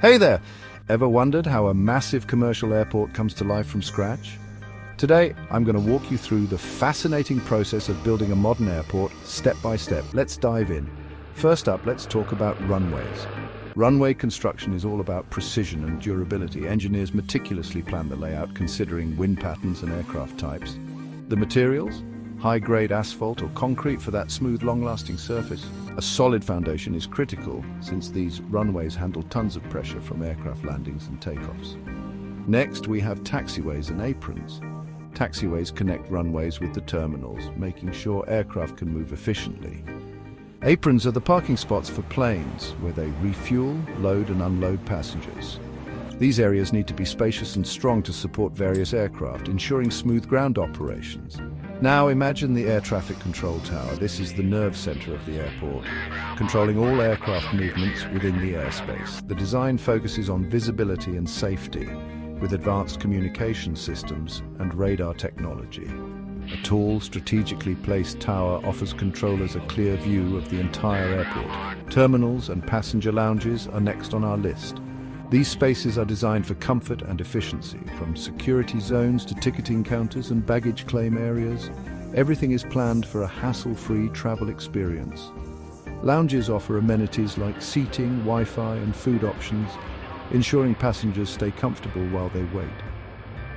Hey there! Ever wondered how a massive commercial airport comes to life from scratch? Today, I'm going to walk you through the fascinating process of building a modern airport, step by step. Let's dive in. First up, let's talk about runways. Runway construction is all about precision and durability. Engineers meticulously plan the layout considering wind patterns and aircraft types. The materials? High-grade asphalt or concrete for that smooth, long-lasting surface. A solid foundation is critical since these runways handle tons of pressure from aircraft landings and takeoffs. Next, we have taxiways and aprons. Taxiways connect runways with the terminals, making sure aircraft can move efficiently. Aprons are the parking spots for planes, where they refuel, load and unload passengers. These areas need to be spacious and strong to support various aircraft, ensuring smooth ground operations. Now imagine the air traffic control tower. This is the nerve center of the airport, controlling all aircraft movements within the airspace. The design focuses on visibility and safety, with advanced communication systems and radar technology. A tall, strategically placed tower offers controllers a clear view of the entire airport. Terminals and passenger lounges are next on our list. These spaces are designed for comfort and efficiency, from security zones to ticketing counters and baggage claim areas. Everything is planned for a hassle-free travel experience. Lounges offer amenities like seating, Wi-Fi and food options, ensuring passengers stay comfortable while they wait.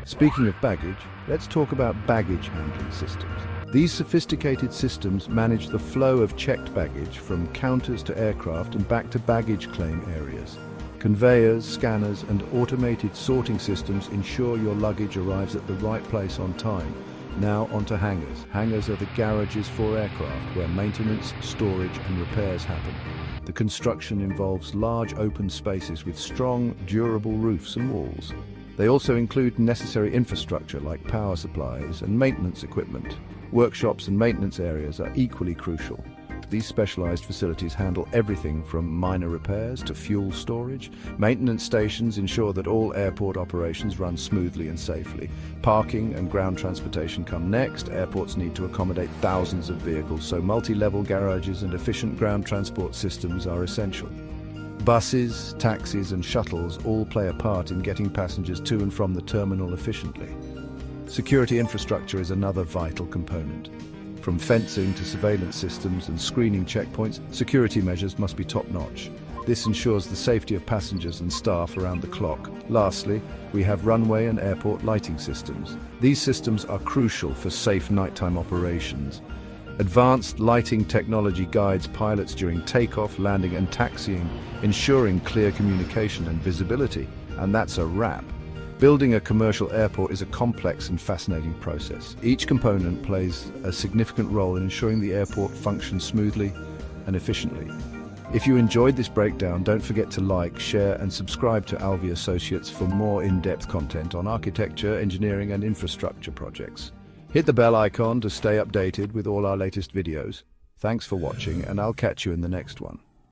Speaking of baggage, let's talk about baggage handling systems. These sophisticated systems manage the flow of checked baggage from counters to aircraft and back to baggage claim areas. Conveyors, scanners and automated sorting systems ensure your luggage arrives at the right place on time. Now onto hangars. Hangars are the garages for aircraft where maintenance, storage and repairs happen. The construction involves large open spaces with strong, durable roofs and walls. They also include necessary infrastructure like power supplies and maintenance equipment. Workshops and maintenance areas are equally crucial. These specialized facilities handle everything from minor repairs to fuel storage. Maintenance stations ensure that all airport operations run smoothly and safely. Parking and ground transportation come next. Airports need to accommodate thousands of vehicles, so multi-level garages and efficient ground transport systems are essential. Buses, taxis and shuttles all play a part in getting passengers to and from the terminal efficiently. Security infrastructure is another vital component. From fencing to surveillance systems and screening checkpoints, security measures must be top-notch. This ensures the safety of passengers and staff around the clock. Lastly, we have runway and airport lighting systems. These systems are crucial for safe nighttime operations. Advanced lighting technology guides pilots during takeoff, landing and taxiing, ensuring clear communication and visibility. And that's a wrap. Building a commercial airport is a complex and fascinating process. Each component plays a significant role in ensuring the airport functions smoothly and efficiently. If you enjoyed this breakdown, don't forget to like, share and subscribe to Alvi Associates for more in-depth content on architecture, engineering and infrastructure projects. Hit the bell icon to stay updated with all our latest videos. Thanks for watching and I'll catch you in the next one.